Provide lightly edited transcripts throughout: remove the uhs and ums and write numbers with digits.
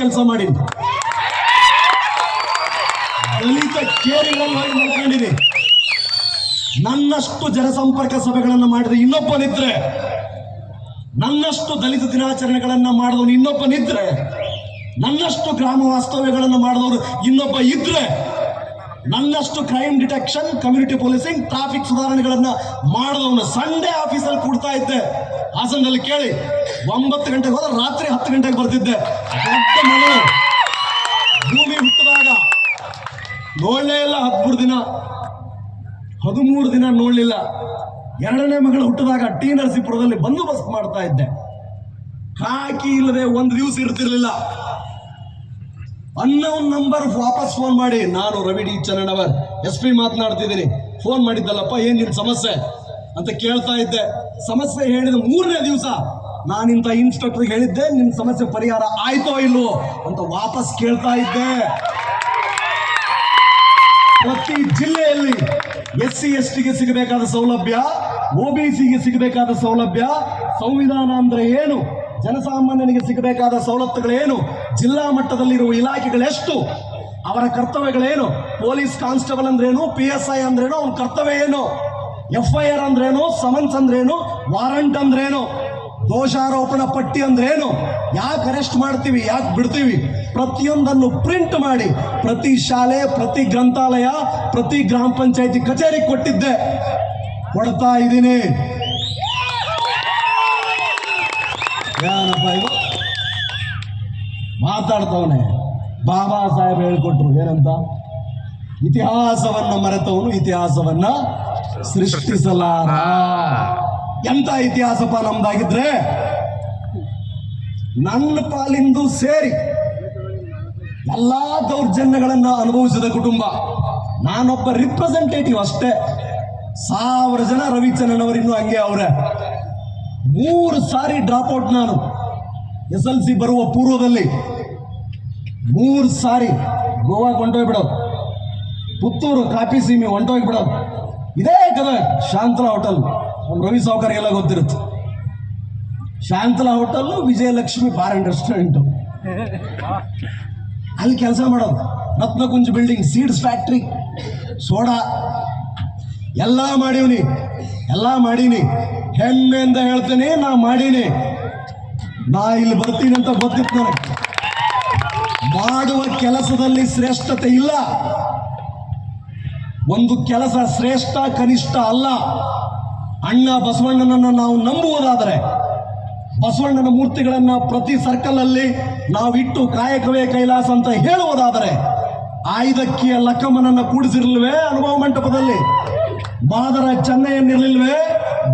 ಕೆಲಸ ಮಾಡೀನಿ, ದಲಿತ ಕೇರಿಗಳಲ್ಲಿ ಹೋಗಿ ಮಲ್ಕೊಂಡಿನಿ. ನನ್ನಷ್ಟು ಜನಸಂಪರ್ಕ ಸಭೆಗಳನ್ನು ಮಾಡಿದ ಇನ್ನೊಬ್ಬನಿದ್ರೆ, ನನ್ನಷ್ಟು ದಲಿತ ದಿನಾಚರಣೆಗಳನ್ನ ಮಾಡಿದವನು ಇನ್ನೊಬ್ಬನಿದ್ರೆ, ನನ್ನಷ್ಟು ಗ್ರಾಮ ವಾಸ್ತವ್ಯಗಳನ್ನು ಮಾಡಿದವರು ಇನ್ನೊಬ್ಬ ಇದ್ರೆ, ನನ್ನಷ್ಟು crime detection, community policing, traffic ಸುಧಾರಣೆಗಳನ್ನ ಮಾಡಿದವನು ಸಂಡೇ ಆಫೀಸಲ್ಲಿ ಕೂಡ್ತಾ ಇದ್ದೆ. ಹಾಸನದಲ್ಲಿ ಕೇಳಿ, 9 ಗಂಟೆಗೆ ಹೋದ್ರೆ ರಾತ್ರಿ 10 ಗಂಟೆಗೆ ಬರ್ತಿದ್ದೆ. ದೊಡ್ಡ ಮನೆ, ಭೂಮಿ ಹುಟ್ಟಿದಾಗ ನೋಡಲೇ ಇಲ್ಲ, 13 ದಿನ ನೋಡ್ಲಿಲ್ಲ. 2ನೇ ಮಗಳು ಹುಟ್ಟಿದಾಗ ಟಿ ನರಸೀಪುರದಲ್ಲಿ ಬಂದೋಬಸ್ತ್ ಮಾಡ್ತಾ ಇದ್ದೆ. ಕಾಕಿ ಇಲ್ಲದೆ ಒಂದು ದಿವಸ ಇರ್ತಿರ್ಲಿಲ್ಲ. ಅನ್ನೋನ್ ನಂಬರ್ ವಾಪಸ್ ಫೋನ್ ಮಾಡಿ, ನಾನು ರವಿ ಡಿ ಚನ್ನಣ್ಣವರ್ SP ಮಾತನಾಡ್ತಿದ್ದೀನಿ, ಫೋನ್ ಮಾಡಿದ್ದಲ್ಲಪ್ಪ, ಏನ್ ನಿನ್ ಸಮಸ್ಯೆ ಅಂತ ಕೇಳ್ತಾ ಇದ್ದೆ. ಸಮಸ್ಯೆ ಹೇಳಿದ 3ನೇ ದಿವಸ ನಾನಿಂತ ಇನ್ಸ್ಪೆಕ್ಟರ್ ಹೇಳಿದ್ದೆ, ನಿನ್ ಸಮಸ್ಯೆ ಪರಿಹಾರ ಆಯ್ತೋ ಇಲ್ವೋ ಅಂತ ವಾಪಸ್ ಕೇಳ್ತಾ ಇದ್ದೆ. ಪ್ರತಿ ಜಿಲ್ಲೆಯಲ್ಲಿ SC STಗೆ ಸಿಗಬೇಕಾದ ಸೌಲಭ್ಯ, OBCಗೆ ಸಿಗಬೇಕಾದ ಸೌಲಭ್ಯ, ಸಂವಿಧಾನ ಅಂದ್ರೆ ಏನು, ಜನಸಾಮಾನ್ಯನಿಗೆ ಸಿಗಬೇಕಾದ ಸವಲತ್ತುಗಳೇನು, ಜಿಲ್ಲಾ ಮಟ್ಟದಲ್ಲಿರುವ ಇಲಾಖೆಗಳೆಷ್ಟು, ಅವರ ಕರ್ತವ್ಯಗಳೇನು, ಪೊಲೀಸ್ ಕಾನ್ಸ್ಟೇಬಲ್ ಅಂದ್ರೇನು, PSI ಅಂದ್ರೇನು, ಅವನ ಕರ್ತವ್ಯ ಏನು, FIR ಅಂದ್ರೇನು, ಸಮನ್ಸ್ ಅಂದ್ರೇನು, ವಾರಂಟ್ ಅಂದ್ರೇನು, ದೋಷಾರೋಪಣ ಪಟ್ಟಿ ಅಂದ್ರೇನು, ಯಾಕೆ ಅರೆಸ್ಟ್ ಮಾಡ್ತೀವಿ, ಯಾಕೆ ಬಿಡ್ತೀವಿ, ಪ್ರತಿಯೊಂದನ್ನು ಪ್ರಿಂಟ್ ಮಾಡಿ ಪ್ರತಿ ಶಾಲೆ, ಪ್ರತಿ ಗ್ರಂಥಾಲಯ, ಪ್ರತಿ ಗ್ರಾಮ ಪಂಚಾಯತಿ ಕಚೇರಿ ಕೊಟ್ಟಿದ್ದೆ, ಕೊಡ್ತಾ ಇದ್ದೀನಿ. ಏನಪ್ಪ ಇದು ಮಾತಾಡ್ತವನೆ? ಬಾಬಾ ಸಾಹೇಬ್ ಹೇಳ್ಕೊಟ್ರು ಏನಂತ, ಇತಿಹಾಸವನ್ನ ಮರೆತವನು ಇತಿಹಾಸವನ್ನ ಸೃಷ್ಟಿಸಲಾರ. ಎಂತ ಇತಿಹಾಸಪ್ಪ ನಮ್ದಾಗಿದ್ರೆ, ನನ್ನ ಪಾಲಿಂದು ಸೇರಿ ಎಲ್ಲಾ ದೌರ್ಜನ್ಯಗಳನ್ನ ಅನುಭವಿಸಿದ ಕುಟುಂಬ. ನಾನೊಬ್ಬ ರಿಪ್ರೆಸೆಂಟೇಟಿವ್ ಅಷ್ಟೇ. 1000 ಜನ ರವಿಚಂದ್ರನ್ ಇನ್ನೂ ಹಂಗೆ ಅವ್ರೆ. 3 ಸಾರಿ ಡ್ರಾಪ್ ಔಟ್ ನಾನು SLC ಬರುವ ಪೂರ್ವದಲ್ಲಿ. 3 ಸಾರಿ ಗೋವಾಗೆ ಹೊಂಟೋಗ್ಬಿಡೋದು, ಪುತ್ತೂರು ಕಾಫಿ ಸೀಮೆ ಹೊಂಟೋಗ್ಬಿಡೋದು. ಇದೇ ಕದ ಶಾಂತಲಾ ಹೋಟೆಲ್, ನಮ್ಮ ರವಿ ಸಾವ್ಕಾರಿಗೆಲ್ಲ ಗೊತ್ತಿರುತ್ತೆ. Shantala hotel, Vijayalakshmi bar and restaurant, ಅಲ್ಲಿ ಕೆಲಸ ಮಾಡೋದು. ರತ್ನಕುಂಜ್ ಬಿಲ್ಡಿಂಗ್, ಸೀಡ್ಸ್ ಫ್ಯಾಕ್ಟ್ರಿ, ಸೋಡಾ ಎಲ್ಲ ಮಾಡೀನಿ. ಹೆಮ್ಮೆಯಿಂದ ಹೇಳ್ತೀನಿ, ನಾ ಮಾಡೀನಿ. ನಾ ಇಲ್ಲಿ ಬರ್ತೀನಿ ಅಂತ ಗೊತ್ತಿತ್ತು ನನಗೆ. ಮಾಡುವ ಕೆಲಸದಲ್ಲಿ ಶ್ರೇಷ್ಠತೆ ಇಲ್ಲ. ಒಂದು ಕೆಲಸ ಶ್ರೇಷ್ಠ ಕನಿಷ್ಠ ಅಲ್ಲ. ಅಣ್ಣ ಬಸವಣ್ಣನನ್ನು ನಾವು ನಂಬುವುದಾದರೆ, ಬಸವಣ್ಣನ ಮೂರ್ತಿಗಳನ್ನ ಪ್ರತಿ ಸರ್ಕಲ್ ಅಲ್ಲಿ ನಾವಿಟ್ಟು ಕಾಯಕವೇ ಕೈಲಾಸ ಅಂತ ಹೇಳುವುದಾದರೆ, ಆಯ್ದಕ್ಕಿಯ ಲಕ್ಕಮ್ಮನನ್ನ ಕೂಡಿಸಿರ್ಲಿಲ್ವೇ ಅನುಭವ ಮಂಟಪದಲ್ಲಿ, ಮಾದರ ಚೆನ್ನಯ್ಯನಿರ್ಲಿಲ್ವೇ,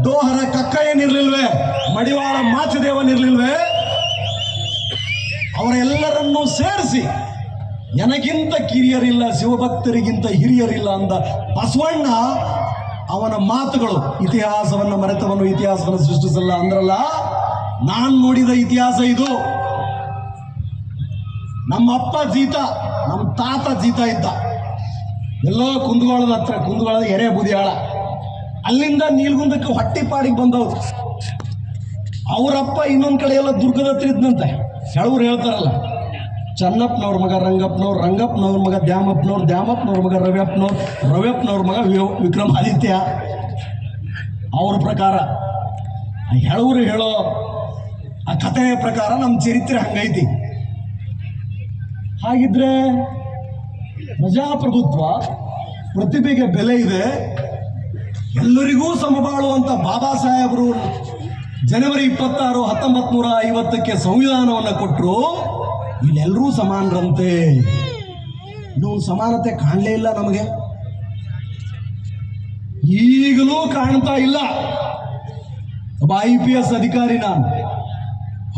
ಡೋಹರ ಕಕ್ಕಯ್ಯನಿರ್ಲಿಲ್ವೇ, ಮಡಿವಾಳ ಮಾಚದೇವನಿರ್ಲಿಲ್ವೇ, ಅವರೆಲ್ಲರನ್ನೂ ಸೇರಿಸಿ ನನಗಿಂತ ಕಿರಿಯರಿಲ್ಲ, ಶಿವಭಕ್ತರಿಗಿಂತ ಹಿರಿಯರಿಲ್ಲ ಅಂದ ಬಸವಣ್ಣ ಅವನ ಮಾತುಗಳು, ಇತಿಹಾಸವನ್ನು ಮರೆತವನು ಇತಿಹಾಸವನ್ನು ಸೃಷ್ಟಿಸಲ್ಲ ಅಂದ್ರಲ್ಲ. ನಾನು ನೋಡಿದ ಇತಿಹಾಸ ಇದು. ನಮ್ಮ ಅಪ್ಪ ಜೀತ, ನಮ್ಮ ತಾತ ಜೀತ ಇದ್ದ ಎಲ್ಲೋ ಕುಂದಗೋಳದ ಹತ್ರ, ಕುಂದಗೋಳದ ಎರೆ ಬುದಿಯಾಳ, ಅಲ್ಲಿಂದ ನೀಲ್ಗುಂದಕ್ಕೆ ಹೊಟ್ಟಿಪಾಡಿಗೆ ಬಂದವ್ರು. ಅವರಪ್ಪ ಇನ್ನೊಂದು ಕಡೆ ಎಲ್ಲ ದುರ್ಗದ ಹತ್ರ ಇದ್ನಂತೆ. ಹೆಳವ್ರು ಹೇಳ್ತಾರಲ್ಲ, ಚನ್ನಪ್ಪನವ್ರ ಮಗ ರಂಗಪ್ಪನವ್ರು, ರಂಗಪ್ಪನವ್ರ ಮಗ ದ್ಯಾಮಪ್ಪನವ್ರು, ದ್ಯಾಮಪ್ಪನವ್ರ ಮಗ ರವ್ಯಪ್ಪನವ್ರ ಮಗ ವಿಕ್ರಮಾದಿತ್ಯ. ಅವ್ರ ಪ್ರಕಾರ, ಹೆಳವ್ರು ಹೇಳೋ ಆ ಕಥೆಯ ಪ್ರಕಾರ ನಮ್ಮ ಚರಿತ್ರೆ ಹಂಗೈತಿ. ಹಾಗಿದ್ರೆ ಪ್ರಜಾಪ್ರಭುತ್ವ, ಪ್ರತಿಭೆಗೆ ಬೆಲೆ ಇದೆ, ಎಲ್ಲರಿಗೂ ಸಮಬಾಳುವಂತ ಬಾಬಾ ಸಾಹೇಬರು ಜನವರಿ 26, 1950ಕ್ಕೆ ಸಂವಿಧಾನವನ್ನು ಕೊಟ್ಟರು. ಇಲ್ಲೆಲ್ಲರೂ ಸಮಾನರಂತೆ. ಇನ್ನು ಸಮಾನತೆ ಕಾಣಲೇ ಇಲ್ಲ ನಮಗೆ, ಈಗಲೂ ಕಾಣ್ತಾ ಇಲ್ಲ. ಒಬ್ಬ IPS ಅಧಿಕಾರಿ ನಾನು,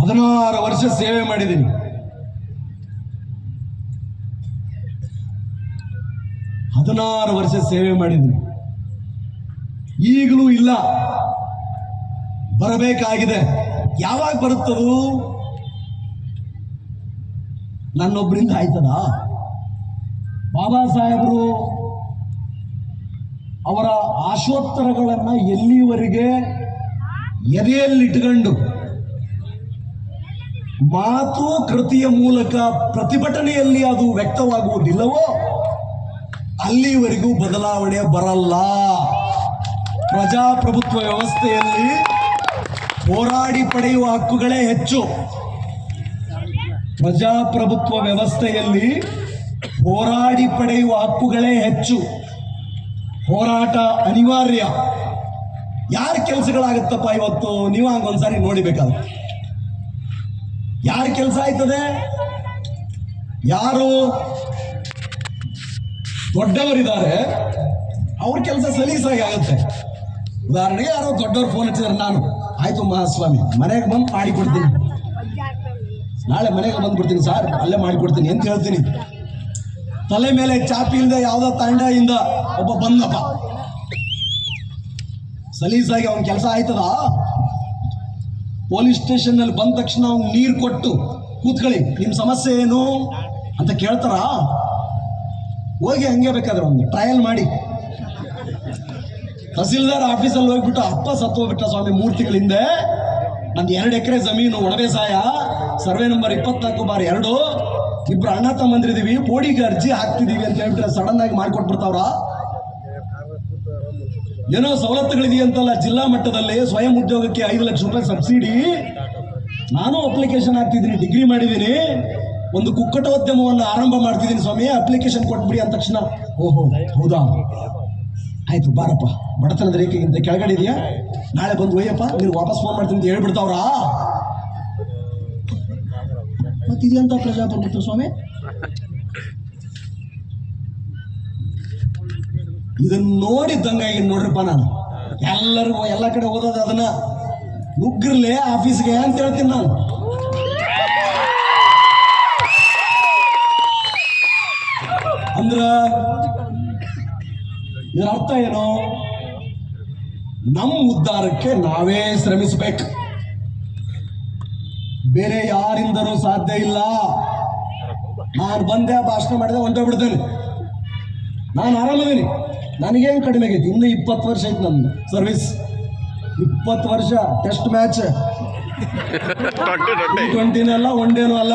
16 ವರ್ಷ ಸೇವೆ ಮಾಡಿದ್ದೀನಿ. 16 ವರ್ಷ ಸೇವೆ ಮಾಡಿದ್ದೀನಿ. ಈಗಲೂ ಇಲ್ಲ, ಬರಬೇಕಾಗಿದೆ. ಯಾವಾಗ ಬರುತ್ತದು? ನನ್ನೊಬ್ಬರಿಂದ ಆಯ್ತದ? ಬಾಬಾ ಸಾಹೇಬರು ಅವರ ಆಶೋತ್ತರಗಳನ್ನ ಎಲ್ಲಿವರೆಗೆ ಎದೆಯಲ್ಲಿಟ್ಕೊಂಡು ಮಾತು ಕೃತಿಯ ಮೂಲಕ ಪ್ರತಿಭಟನೆಯಲ್ಲಿ ಅದು ವ್ಯಕ್ತವಾಗುವುದಿಲ್ಲವೋ ಅಲ್ಲಿವರೆಗೂ ಬದಲಾವಣೆ ಬರಲ್ಲ. ಪ್ರಜಾಪ್ರಭುತ್ವ ವ್ಯವಸ್ಥೆಯಲ್ಲಿ ಹೋರಾಡಿ ಪಡೆಯುವ ಹಕ್ಕುಗಳೇ ಹೆಚ್ಚು. ಪ್ರಜಾಪ್ರಭುತ್ವ ವ್ಯವಸ್ಥೆಯಲ್ಲಿ ಹೋರಾಡಿ ಪಡೆಯುವ ಹಕ್ಕುಗಳೇ ಹೆಚ್ಚು. ಹೋರಾಟ ಅನಿವಾರ್ಯ. ಯಾರ ಕೆಲಸಗಳಾಗುತ್ತಪ್ಪ ಇವತ್ತು? ನೀವು ಹಂಗೊಂದ್ಸಾರಿ ನೋಡಿಬೇಕಾದ್ರೆ ಯಾರ ಕೆಲಸ ಆಯ್ತದೆ? ಯಾರು ದೊಡ್ಡವರಿದ್ದಾರೆ ಅವ್ರ ಕೆಲಸ ಸಲೀಸಾಗಿ ಆಗುತ್ತೆ. ಉದಾಹರಣೆಗೆ ಯಾರೋ ದೊಡ್ಡವ್ರು ಫೋನ್ ಹಚ್ಚಿದ್ರೆ ನಾನು ಆಯ್ತು ಮಹಾಸ್ವಾಮಿ ಮನೆಗೆ ಬಂದು ಮಾಡಿಕೊಡ್ತೀನಿ, ನಾಳೆ ಮನೆಗೆ ಬಂದ್ಬಿಡ್ತೀನಿ ಸರ್, ಅಲ್ಲೇ ಮಾಡಿಕೊಡ್ತೀನಿ ಅಂತ ಹೇಳ್ತೀನಿ. ತಲೆ ಮೇಲೆ ಚಾಪಿ ಇಲ್ಲದೆ ಯಾವುದೋ ತಂಡದಿಂದ ಒಬ್ಬ ಬಂದಪ್ಪ, ಸಲೀಸಾಗಿ ಅವನ ಕೆಲಸ ಆಯ್ತದ? ಪೊಲೀಸ್ ಸ್ಟೇಷನ್ನಲ್ಲಿ ಬಂದ ತಕ್ಷಣ ಅವ್ನು ನೀರು ಕೊಟ್ಟು ಕೂತ್ಕೊಳ್ಳಿ, ನಿಮ್ಮ ಸಮಸ್ಯೆ ಏನು ಅಂತ ಕೇಳ್ತಾರ? ಹೋಗಿ ಹಂಗೆ ಬೇಕಾದ್ರೆ ಒಂದು ಟ್ರಯಲ್ ಮಾಡಿ. ತಹಸೀಲ್ದಾರ್ ಆಫೀಸಲ್ಲಿ ಹೋಗ್ಬಿಟ್ಟು ಅಪ್ಪ ಸತ್ತೋಗ್ಬಿಟ್ಟ ಸ್ವಾಮಿ 3 ತಿಂಗಳ ಹಿಂದೆ, ನಂದು 2 ಎಕರೆ ಜಮೀನು ಒಣಬೇಸಾಯ, ಸರ್ವೆ ನಂಬರ್ 24/2, ಇಬ್ರು ಅಣ್ಣ ತಮ್ಮಂದಿರಿದೀವಿ, ಬೋಡಿಗೆ ಅರ್ಜಿ ಹಾಕ್ತಿದೀವಿ ಅಂತ ಹೇಳ್ಬಿಟ್ರೆ ಸಡನ್ ಆಗಿ ಮಾಡಿಕೊಟ್ಬಿಡ್ತಾವ್ರ? ಏನೋ ಸವಲತ್ತುಗಳಿದೆಯಂತಲ್ಲ ಜಿಲ್ಲಾ ಮಟ್ಟದಲ್ಲಿ ಸ್ವಯಂ ಉದ್ಯೋಗಕ್ಕೆ 5 ಲಕ್ಷ ರೂಪಾಯಿ ಸಬ್ಸಿಡಿ. ನಾನು ಅಪ್ಲಿಕೇಶನ್ ಹಾಕ್ತಿದ್ದೀನಿ, ಡಿಗ್ರಿ ಮಾಡಿದ್ದೀನಿ, ಒಂದು ಕುಕ್ಕಟೋದ್ಯಮವನ್ನು ಆರಂಭ ಮಾಡ್ತಿದ್ದೀನಿ ಸ್ವಾಮಿ, ಅಪ್ಲಿಕೇಶನ್ ಕೊಟ್ಬಿಡಿ ಅಂದ ತಕ್ಷಣ ಓಹೋ ಹೌದಾ ಆಯ್ತು ಬಾರಪ್ಪ, ಬಡತನದ ರೇಖೆಗಿಂತ ಕೆಳಗಡೆ ಇದೆಯಾ, ನಾಳೆ ಬಂದು ಒಯ್ಯಪ್ಪ ನೀವು ವಾಪಸ್ ಫೋನ್ ಮಾಡ್ತೀನಿ ಅಂತ ಹೇಳ್ಬಿಡ್ತಾವ್ರಾ? ಮತ್ತಿದೆಯಂತ ಪ್ರಜಾಪ್ರಭುತ್ವ ಸ್ವಾಮಿ? ಇದನ್ನ ನೋಡಿದ್ದಂಗಾಗಿ ನೋಡ್ರಪ್ಪ, ನಾನು ಎಲ್ಲರಿಗೂ ಎಲ್ಲ ಕಡೆ ಓದೋದು ಅದನ್ನ ನುಗ್ಗಿರ್ಲೆ ಆಫೀಸ್ಗೆ ಅಂತ ಹೇಳ್ತೀನಿ ನಾನು. ಅಂದ್ರ ಇದರ ಅರ್ಥ ಏನು? ನಮ್ಮ ಉದ್ಧಾರಕ್ಕೆ ನಾವೇ ಶ್ರಮಿಸಬೇಕು, ಬೇರೆ ಯಾರಿಂದನೂ ಸಾಧ್ಯ ಇಲ್ಲ. ನಾನು ಬಂದೆ ಭಾಷಣ ಮಾಡಿದೆ ಹೊಂಟೋಗ್ಬಿಡ್ತೇನೆ, ನಾನು ಆರಾಮದೇನಿ, ನನಗೇನು ಕಡಿಮೆ ಆಗೈತಿ. ಇನ್ನು 20 ವರ್ಷ ಐತಿ ನನ್ನ ಸರ್ವಿಸ್, 20 ವರ್ಷ ಟೆಸ್ಟ್ ಮ್ಯಾಚ್, T20 ಒನ್ ಡೇನೂ ಅಲ್ಲ.